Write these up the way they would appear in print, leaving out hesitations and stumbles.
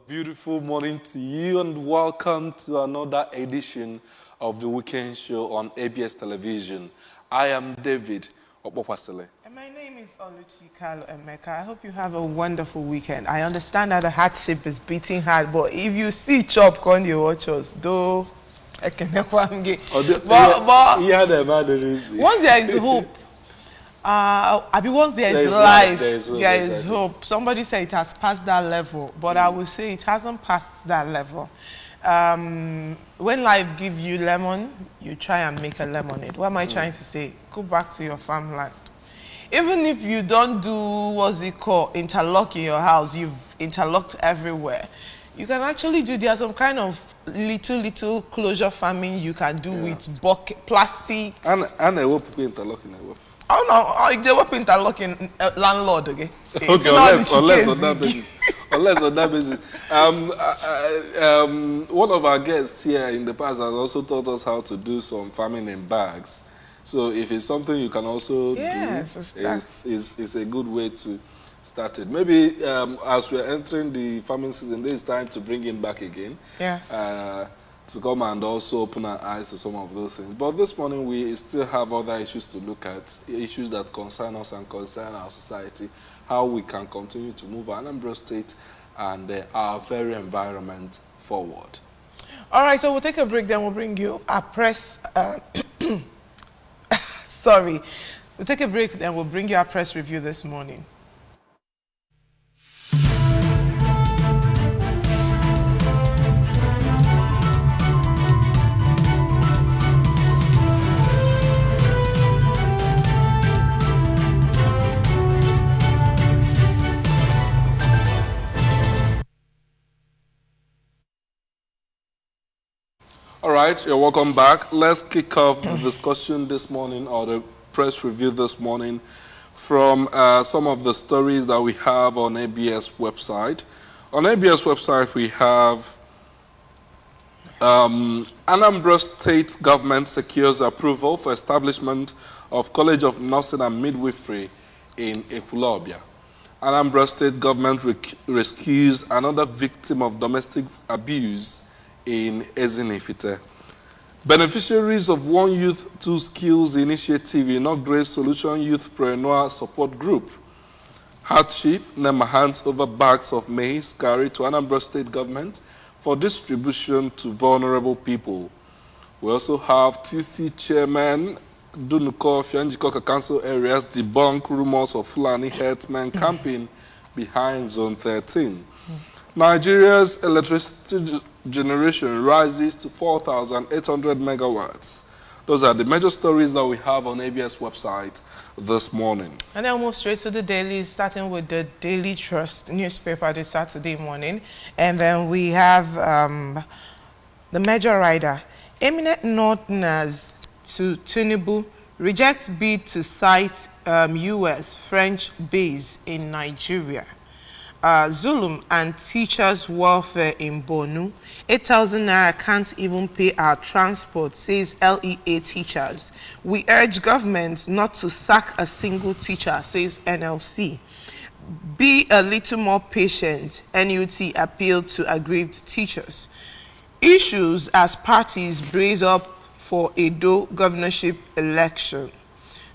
Beautiful morning to you and welcome to another edition of the Weekend Show on ABS Television. I am David Opopasele. And my name is Oluchi Carlo Emeka. I hope you have a wonderful weekend. I understand that the hardship is beating hard, but if you see chop on your watch us, though, I can but once there is hope, once there is life, there is hope. Somebody said it has passed that level, but I would say it hasn't passed that level. When life gives you lemon, you try and make a lemonade. What am I trying to say? Go back to your farmland. Even if you don't do, what's it called, interlock in your house, you've interlocked everywhere. You can actually do, there's some kind of little closure farming you can do with bucket, plastic. And I will put interlocking. Oh no, they were interlocking landlord, okay? Okay, unless on that basis. Unless on that basis. One of our guests here in the past has also taught us how to do some farming in bags. So if it's something you can also do, it's a good way to start it. Maybe as we're entering the farming season, this is time to bring him back again. Yes. To come and also open our eyes to some of those things. But this morning we still have other issues to look at, issues that concern us and concern our society, how we can continue to move Anambra State and our very environment forward. All right, so we'll take a break, then we'll bring you our press... Sorry. We'll take a break, then we'll bring you our press review this morning. All right, you're welcome back. Let's kick off the discussion this morning, or the press review this morning, from some of the stories that we have on ABS website. On ABS website, we have Anambra State government secures approval for establishment of College of Nursing and Midwifery in Ekwulobia. Anambra State government rescues another victim of domestic abuse in Ezinifite. Beneficiaries of One Youth, Two Skills initiative inaugurate Solution Youthpreneur Support Group. Hardship, NEMA hands over bags of maize carried to Anambra State government for distribution to vulnerable people. We also have TC Chairman Dunuko Fianjikoka Council areas debunk rumors of Fulani herdsmen camping behind Zone 13. Nigeria's electricity generation rises to 4,800 megawatts. Those are the major stories that we have on ABS website this morning. And then we'll move straight to the daily, starting with the Daily Trust newspaper this Saturday morning. And then we have the major rider. Eminent Northerners to Tinubu rejects bid to cite U.S. French base in Nigeria. Zulum and teachers' welfare in Bonu. 8,000 naira can't even pay our transport, says LEA teachers. We urge government not to sack a single teacher, says NLC. Be a little more patient, NUT appealed to aggrieved teachers. Issues as parties brace up for Edo governorship election.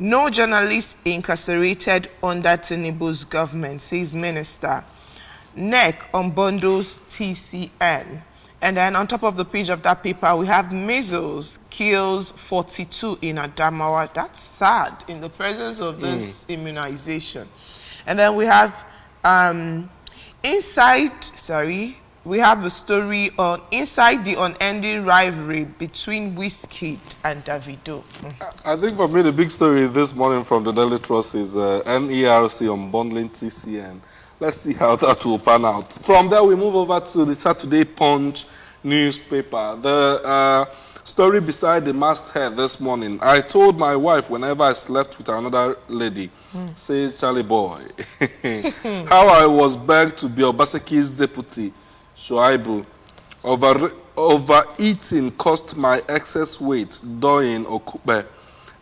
No journalist incarcerated under Tinubu's government, says Minister. NEC unbundles TCN. And then on top of the page of that paper, we have measles kills 42 in Adamawa. That's sad in the presence of this immunization. And then we have we have a story on inside the unending rivalry between Wizkid and Davido. I think for me the big story this morning from the Daily Trust is NERC unbundling TCN. Let's see how that will pan out. From there we move over to the Saturday Punch newspaper. The story beside the masthead this morning. I told my wife whenever I slept with another lady, says Charlie Boy, how I was begged to be Obaseki's deputy. Shuaibu, overeating cost my excess weight, Doyin Okupe.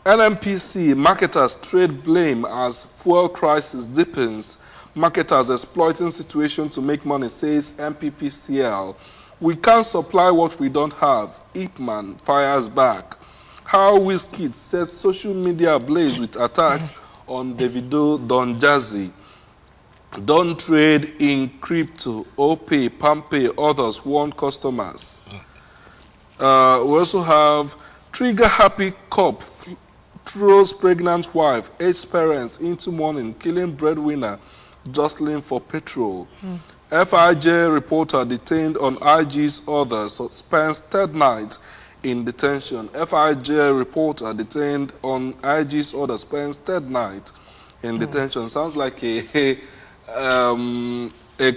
NMPC marketers trade blame as fuel crisis deepens Marketers exploiting situation to make money, says MPPCL. We can't supply what we don't have. Ipman fires back. How Wizkid set social media ablaze with attacks on Davido Don Jazzy. Don't trade in crypto, OPay, PalmPay, others warn customers. We also have Trigger Happy Cop throws pregnant wife, aged parents into mourning, killing breadwinner, jostling for petrol. FIJ reporter detained on IG's order, spends third night in detention. FIJ reporter detained on IG's order, spends third night in detention. Sounds like a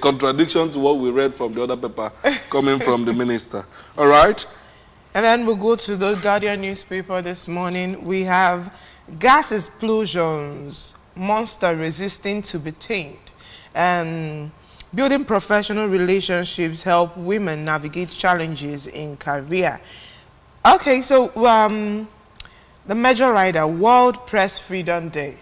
contradiction to what we read from the other paper coming from the minister. All right? And then we'll go to the Guardian newspaper this morning. We have gas explosions, monster resisting to be tamed. And building professional relationships help women navigate challenges in career. Okay, so the major rider, World Press Freedom Day.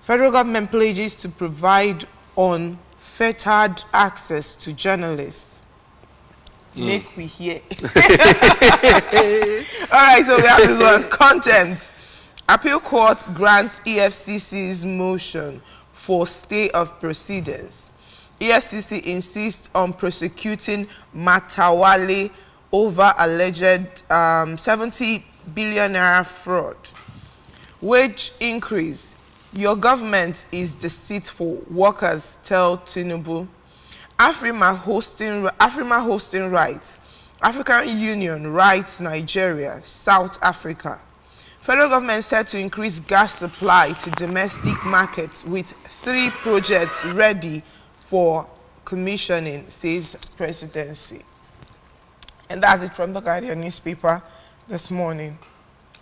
Federal government pledges to provide unfettered access to journalists. Make we hear. All right, so we have this one. Content. Appeal Court grants EFCC's motion for stay of proceedings. EFCC insists on prosecuting Matawale over alleged 70 billion naira fraud. Wage increase. Your government is deceitful, workers tell Tinubu. Afrima hosting rights. African Union rights Nigeria, South Africa. Federal government set to increase gas supply to domestic markets with 3 projects ready for commissioning, says presidency. And that's it from the Guardian newspaper this morning.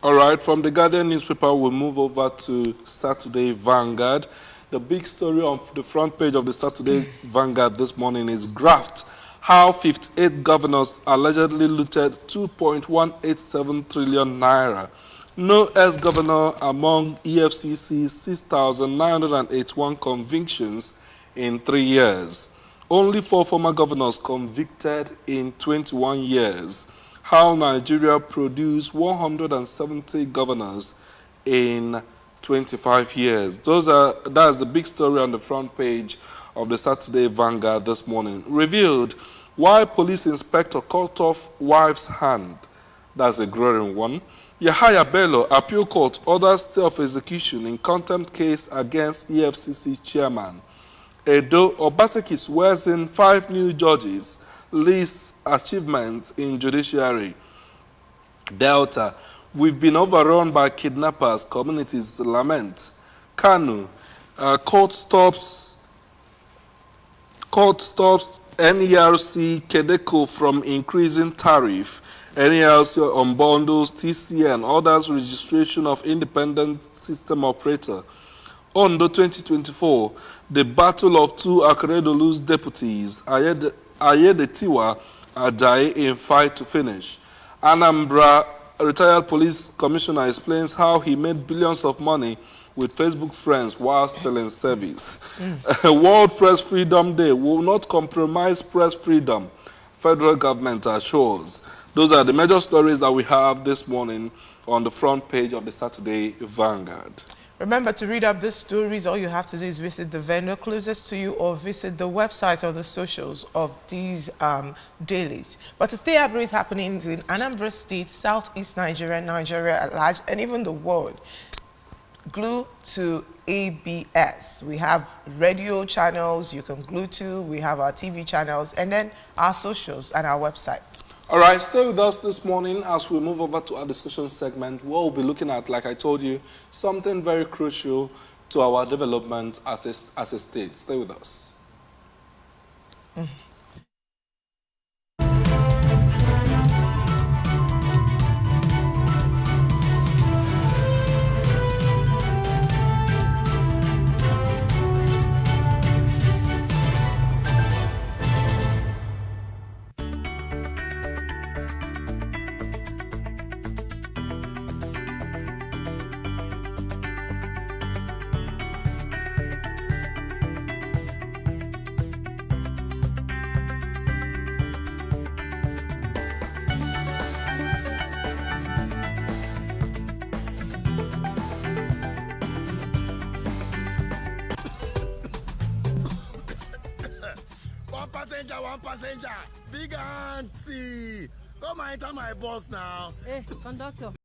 All right, from the Guardian newspaper, we'll move over to Saturday Vanguard. The big story on the front page of the Saturday Vanguard this morning is graft. How 58 governors allegedly looted 2.187 trillion naira. No ex-governor among EFCC's 6,981 convictions in 3 years. Only 4 former governors convicted in 21 years. How Nigeria produced 170 governors in 25 years. That's the big story on the front page of the Saturday Vanguard this morning. Revealed why police inspector cut off wife's hand. That's a growing one. Yahaya Bello, appeal court orders stay of execution in contempt case against EFCC chairman. Edo Obaseki swears in 5 new judges, lists achievements in judiciary. Delta, we've been overrun by kidnappers, communities lament. Kanu, court stops NERC Kedeco from increasing tariff. NERC on bundles, TC and others registration of independent system operator. Ondo 2024, the battle of 2 Akeredolu's deputies, Ayedetiwa Ajayi in fight to finish. Anambra retired police commissioner explains how he made billions of money with Facebook friends while still in service. World Press Freedom Day will not compromise press freedom, federal government assures. Those are the major stories that we have this morning on the front page of the Saturday Vanguard. Remember, to read up these stories, all you have to do is visit the vendor closest to you or visit the website or the socials of these dailies. But to stay abreast happenings in Anambra State, Southeast Nigeria, Nigeria at large, and even the world, glue to ABS. We have radio channels you can glue to, we have our TV channels, and then our socials and our website. All right, stay with us this morning as we move over to our discussion segment. We'll be looking at, like I told you, something very crucial to our development as a state. Stay with us. one passenger. Big auntie. Come and enter my bus now. Hey, conductor.